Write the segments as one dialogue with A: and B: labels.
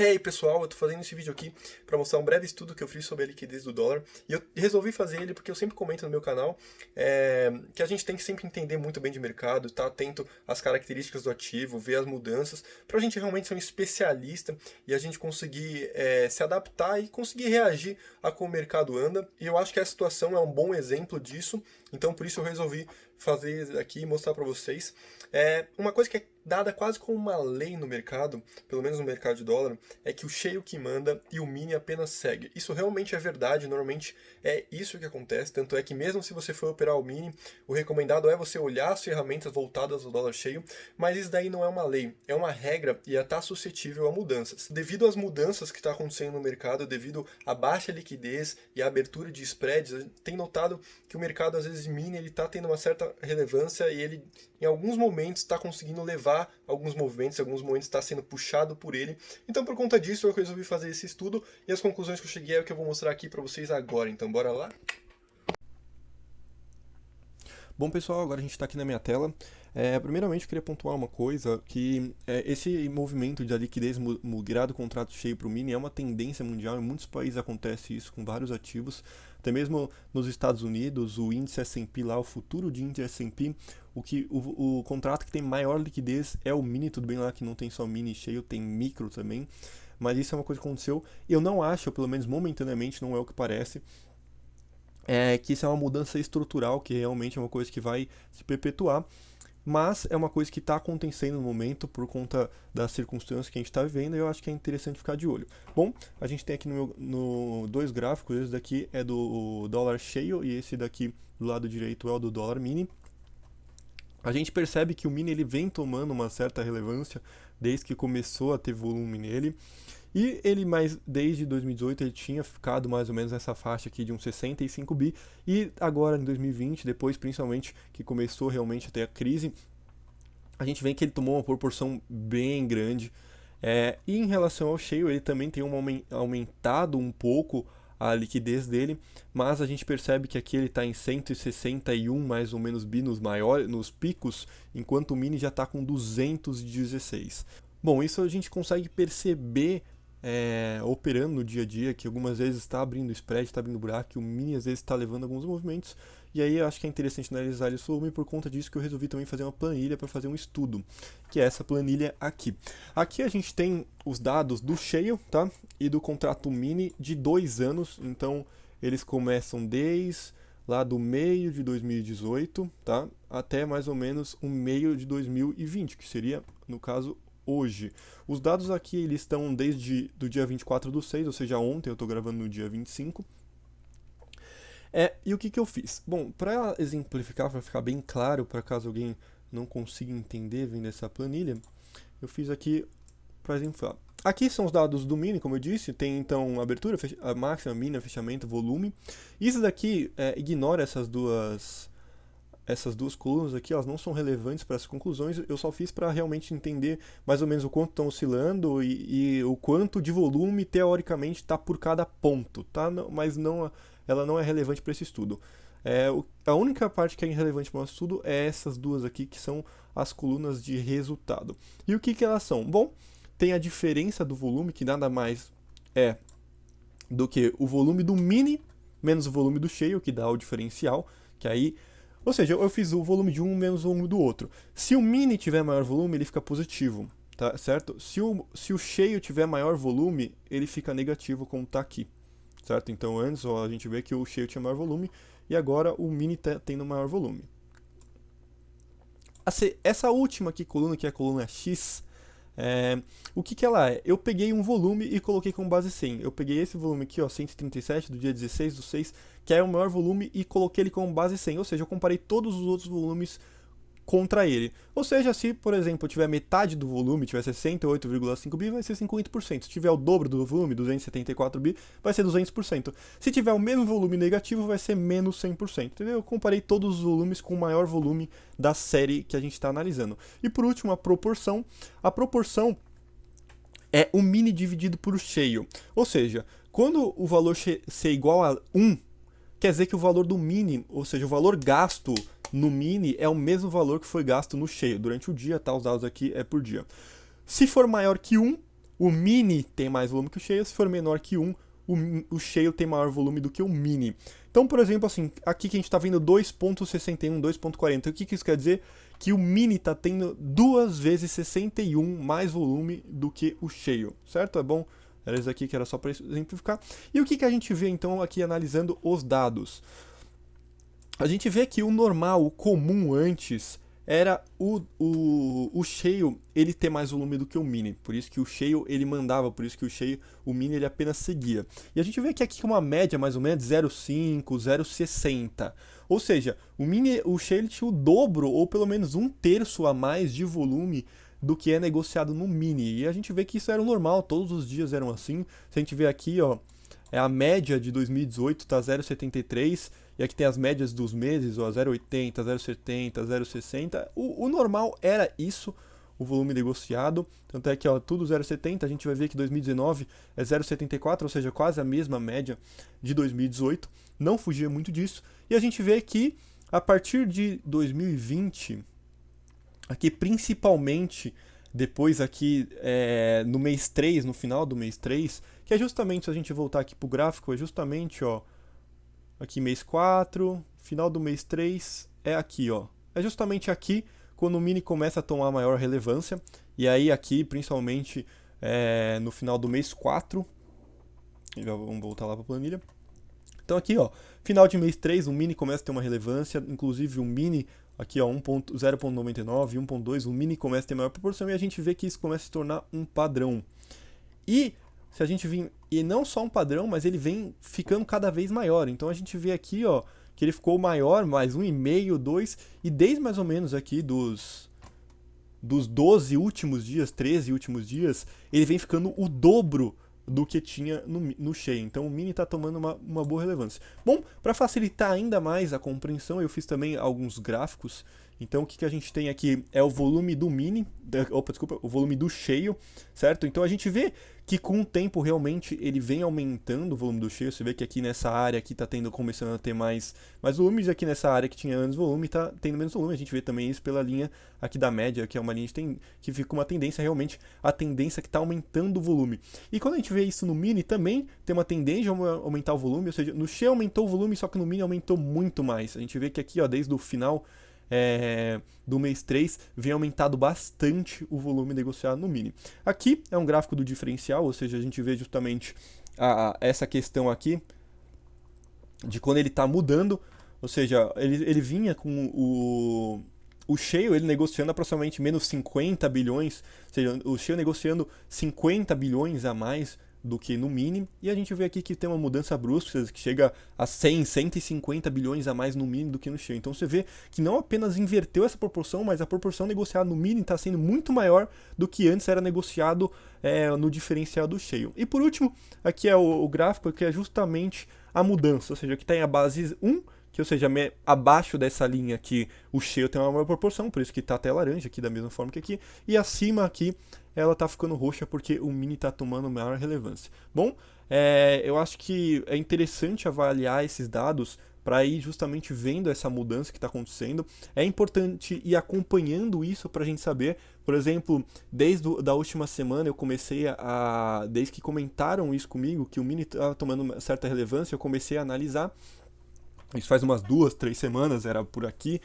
A: Hey pessoal, eu tô fazendo esse vídeo aqui para mostrar um breve estudo que eu fiz sobre a liquidez do dólar e eu resolvi fazer ele porque eu sempre comento no meu canal que a gente tem que sempre entender muito bem de mercado, estar atento às características do ativo, ver as mudanças, para a gente realmente ser um especialista e a gente conseguir se adaptar e conseguir reagir a como o mercado anda. E eu acho que essa situação é um bom exemplo disso, então por isso eu resolvi fazer aqui e mostrar para vocês. Uma coisa que é dada quase como uma lei no mercado, pelo menos no mercado de dólar, é que o cheio que manda e o mini apenas segue. Isso realmente é verdade, normalmente é isso que acontece, tanto é que mesmo se você for operar o mini, o recomendado é você olhar as ferramentas voltadas ao dólar cheio, mas isso daí não é uma lei, é uma regra e está suscetível a mudanças. Devido às mudanças que está acontecendo no mercado, devido à baixa liquidez e à abertura de spreads, a gente tem notado que o mercado às vezes mini está tendo uma certa relevância e ele em alguns momentos está conseguindo levar alguns movimentos, em alguns momentos está sendo puxado por ele. Então por conta disso eu resolvi fazer esse estudo e as conclusões que eu cheguei é o que eu vou mostrar aqui para vocês agora. Então bora lá?
B: Bom pessoal, agora a gente está aqui na minha tela. Primeiramente eu queria pontuar uma coisa, que esse movimento da liquidez migrar do contrato cheio para o mini é uma tendência mundial, em muitos países acontece isso com vários ativos, até mesmo nos Estados Unidos, o índice S&P lá, o futuro de índice S&P, o contrato que tem maior liquidez é o mini, tudo bem lá que não tem só mini cheio, tem micro também, mas isso é uma coisa que aconteceu, eu não acho, pelo menos momentaneamente não é o que parece, que isso é uma mudança estrutural, que realmente é uma coisa que vai se perpetuar, mas é uma coisa que está acontecendo no momento por conta das circunstâncias que a gente está vivendo e eu acho que é interessante ficar de olho. Bom, a gente tem aqui no dois gráficos, esse daqui é do dólar cheio e esse daqui do lado direito é o do dólar mini. A gente percebe que o mini ele vem tomando uma certa relevância desde que começou a ter volume nele. E ele, desde 2018, ele tinha ficado mais ou menos nessa faixa aqui de uns 65 bi. E agora em 2020, depois principalmente que começou realmente a ter a crise, a gente vê que ele tomou uma proporção bem grande. E em relação ao cheio, ele também tem aumentado um pouco a liquidez dele, mas a gente percebe que aqui ele está em 161 mais ou menos bi nos picos, enquanto o mini já está com 216. Bom, isso a gente consegue perceber operando no dia a dia, que algumas vezes está abrindo spread, está abrindo buraco, o mini às vezes está levando alguns movimentos, e aí eu acho que é interessante analisar esse volume, por conta disso que eu resolvi também fazer uma planilha para fazer um estudo, que é essa planilha aqui. Aqui a gente tem os dados do cheio, tá? E do contrato mini de 2 anos, então eles começam desde lá do meio de 2018, tá? Até mais ou menos o meio de 2020, que seria, no caso, hoje. Os dados aqui eles estão desde do dia 24/6, ou seja, ontem, eu estou gravando no dia 25. E o que eu fiz? Bom, para exemplificar, para ficar bem claro, para caso alguém não consiga entender vendo essa planilha, eu fiz aqui para exemplificar. Aqui são os dados do mini, como eu disse, tem então abertura, a máxima, mínima, fechamento, volume. Isso daqui ignora essas duas colunas aqui, elas não são relevantes para essas conclusões, eu só fiz para realmente entender mais ou menos o quanto estão oscilando e o quanto de volume teoricamente está por cada ponto, tá? Mas ela não é relevante para esse estudo. A única parte que é irrelevante para o nosso estudo é essas duas aqui, que são as colunas de resultado. E o que elas são? Bom, tem a diferença do volume, que nada mais é do que o volume do mini menos o volume do cheio, que dá o diferencial, que aí... Ou seja, eu fiz o volume de um menos o volume do outro. Se o mini tiver maior volume, ele fica positivo, tá certo? Se o cheio tiver maior volume, ele fica negativo, como está aqui, certo? Então antes a gente vê que o cheio tinha maior volume e agora o mini está tendo maior volume. Essa última aqui coluna, que é a coluna X, o que ela é? Eu peguei um volume e coloquei como base 100. Eu peguei esse volume aqui, ó, 137 do dia 16/6, que é o maior volume, e coloquei ele como base 100. Ou seja, eu comparei todos os outros volumes contra ele. Ou seja, se, por exemplo, eu tiver metade do volume, tiver 68,5 bi, vai ser 50%. Se tiver o dobro do volume, 274 bi, vai ser 200%. Se tiver o mesmo volume negativo, vai ser menos 100%. Entendeu? Eu comparei todos os volumes com o maior volume da série que a gente está analisando. E por último, a proporção. A proporção é o mini dividido por cheio. Ou seja, quando o valor ser igual a 1, quer dizer que o valor do mini, ou seja, o valor gasto no mini é o mesmo valor que foi gasto no cheio durante o dia, tá? Os dados aqui é por dia. Se for maior que 1, o mini tem mais volume que o cheio, se for menor que 1, o cheio tem maior volume do que o mini. Então, por exemplo, assim, aqui que a gente está vendo 2.61, 2.40, o que isso quer dizer? Que o mini está tendo 2 vezes 61 mais volume do que o cheio, certo? É bom, era isso aqui que era só para exemplificar. E o que a gente vê então aqui analisando os dados? A gente vê que o normal, o comum antes, era o cheio ele ter mais volume do que o mini. Por isso que o cheio ele mandava, por isso que o mini ele apenas seguia. E a gente vê que aqui é uma média mais ou menos 0,5, 0,60. Ou seja, o cheio ele tinha o dobro, ou pelo menos 1/3 a mais de volume do que é negociado no mini. E a gente vê que isso era o normal, todos os dias eram assim. Se a gente vê aqui, ó, a média de 2018 tá 0,73, e aqui tem as médias dos meses, ó, 0,80, 0,70, 0,60. O normal era isso, o volume negociado. Tanto é que, ó, tudo 0,70, a gente vai ver que 2019 é 0,74, ou seja, quase a mesma média de 2018. Não fugia muito disso. E a gente vê que a partir de 2020, aqui principalmente depois aqui no mês 3, no final do mês 3, que é justamente, se a gente voltar aqui pro gráfico, é justamente, ó, aqui mês 4, final do mês 3, é aqui, ó. É justamente aqui quando o mini começa a tomar maior relevância, e aí aqui, principalmente, no final do mês 4, vamos voltar lá para a planilha. Então aqui, ó, final de mês 3, o mini começa a ter uma relevância, inclusive o mini, aqui ó, 0.99, 1.2, o mini começa a ter maior proporção e a gente vê que isso começa a se tornar um padrão. E se a gente vir, e não só um padrão, mas ele vem ficando cada vez maior. Então a gente vê aqui, ó, que ele ficou maior, mais 1,5, 2, e desde mais ou menos aqui dos 12 últimos dias, 13 últimos dias, ele vem ficando o dobro do que tinha no cheio. Então o mini está tomando uma boa relevância. Bom, para facilitar ainda mais a compreensão, eu fiz também alguns gráficos. Então o que a gente tem aqui é o volume do mini, o volume do cheio, certo? Então a gente vê que com o tempo realmente ele vem aumentando o volume do cheio. Você vê que aqui nessa área aqui tá começando a ter mais volumes, aqui nessa área que tinha menos volume tá tendo menos volume. A gente vê também isso pela linha aqui da média, que é uma linha que fica uma tendência realmente, a tendência que está aumentando o volume. E quando a gente vê isso no mini também tem uma tendência a aumentar o volume, ou seja, no cheio aumentou o volume, só que no mini aumentou muito mais. A gente vê que aqui, ó, desde o final do mês 3, vem aumentado bastante o volume negociado no mini. Aqui é um gráfico do diferencial, ou seja, a gente vê justamente essa questão aqui de quando ele está mudando, ou seja, ele vinha com o cheio, ele negociando aproximadamente menos 50 bilhões, ou seja, o cheio negociando 50 bilhões a mais do que no mini, e a gente vê aqui que tem uma mudança brusca, que chega a 100, 150 bilhões a mais no mini do que no cheio. Então você vê que não apenas inverteu essa proporção, mas a proporção negociada no mini está sendo muito maior do que antes era negociado no diferencial do cheio. E por último, aqui é o gráfico que é justamente a mudança, ou seja, que tem a base 1, que, ou seja, abaixo dessa linha aqui o cheio tem uma maior proporção, por isso que está até laranja aqui da mesma forma que aqui, e acima aqui ela está ficando roxa porque o mini está tomando maior relevância. Bom, eu acho que é interessante avaliar esses dados para ir justamente vendo essa mudança que está acontecendo. É importante ir acompanhando isso para a gente saber. Por exemplo, desde a última semana eu comecei desde que comentaram isso comigo, que o mini estava tomando uma certa relevância, eu comecei a analisar. Isso faz umas 2, 3 semanas, era por aqui.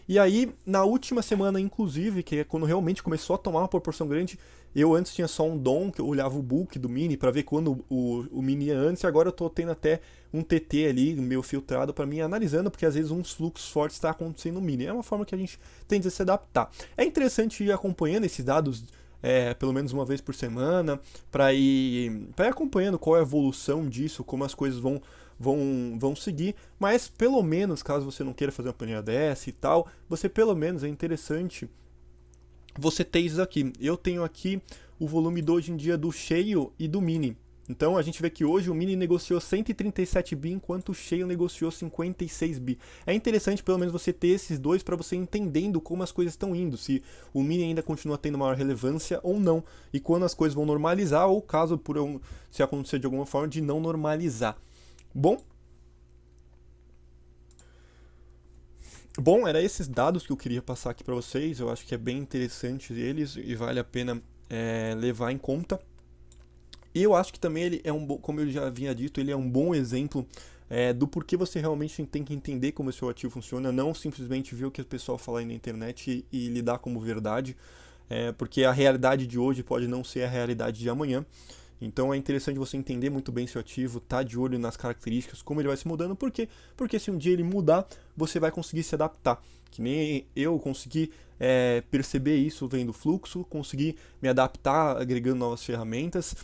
B: E aí, na última semana, inclusive, que é quando realmente começou a tomar uma proporção grande, eu antes tinha só um DOM, que eu olhava o book do mini para ver quando o mini ia antes, e agora eu tô tendo até um TT ali, meio filtrado para mim, analisando, porque às vezes uns fluxos fortes está acontecendo no mini. É uma forma que a gente tende a se adaptar. É interessante ir acompanhando esses dados pelo menos uma vez por semana, para ir acompanhando qual é a evolução disso, como as coisas vão seguir, mas pelo menos, caso você não queira fazer uma planilha dessa e tal, você pelo menos é interessante você ter isso aqui. Eu tenho aqui o volume de hoje em dia do cheio e do mini. Então a gente vê que hoje o mini negociou 137 bi, enquanto o cheio negociou 56 bi. É interessante pelo menos você ter esses dois para você entendendo como as coisas estão indo, se o mini ainda continua tendo maior relevância ou não, e quando as coisas vão normalizar, ou caso se acontecer de alguma forma de não normalizar. Bom, era esses dados que eu queria passar aqui para vocês. Eu acho que é bem interessante eles e vale a pena levar em conta. E eu acho que também ele é como eu já havia dito, ele é um bom exemplo do porquê você realmente tem que entender como o seu ativo funciona, não simplesmente ver o que o pessoal fala aí na internet e lidar como verdade, porque a realidade de hoje pode não ser a realidade de amanhã. Então é interessante você entender muito bem seu ativo, tá de olho nas características, como ele vai se mudando, por quê? Porque se um dia ele mudar, você vai conseguir se adaptar. Que nem eu consegui perceber isso vendo o fluxo, consegui me adaptar agregando novas ferramentas.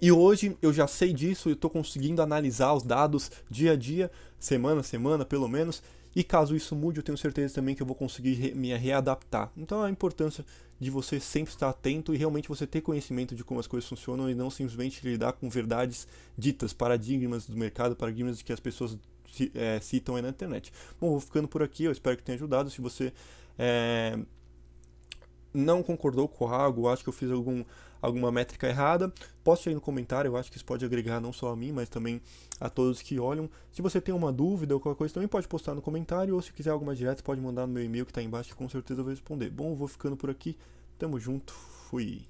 B: E hoje eu já sei disso, eu estou conseguindo analisar os dados dia a dia, semana a semana pelo menos, e caso isso mude, eu tenho certeza também que eu vou conseguir me readaptar. Então a importância de você sempre estar atento e realmente você ter conhecimento de como as coisas funcionam e não simplesmente lidar com verdades ditas, paradigmas do mercado, paradigmas que as pessoas citam aí na internet. Bom, vou ficando por aqui, eu espero que tenha ajudado. Se você não concordou com algo, acho que eu fiz alguma métrica errada, poste aí no comentário, eu acho que isso pode agregar não só a mim, mas também a todos que olham. Se você tem uma dúvida ou qualquer coisa, também pode postar no comentário, ou se quiser algo mais direto, pode mandar no meu e-mail que está aí embaixo, que com certeza eu vou responder. Bom, eu vou ficando por aqui, tamo junto, fui!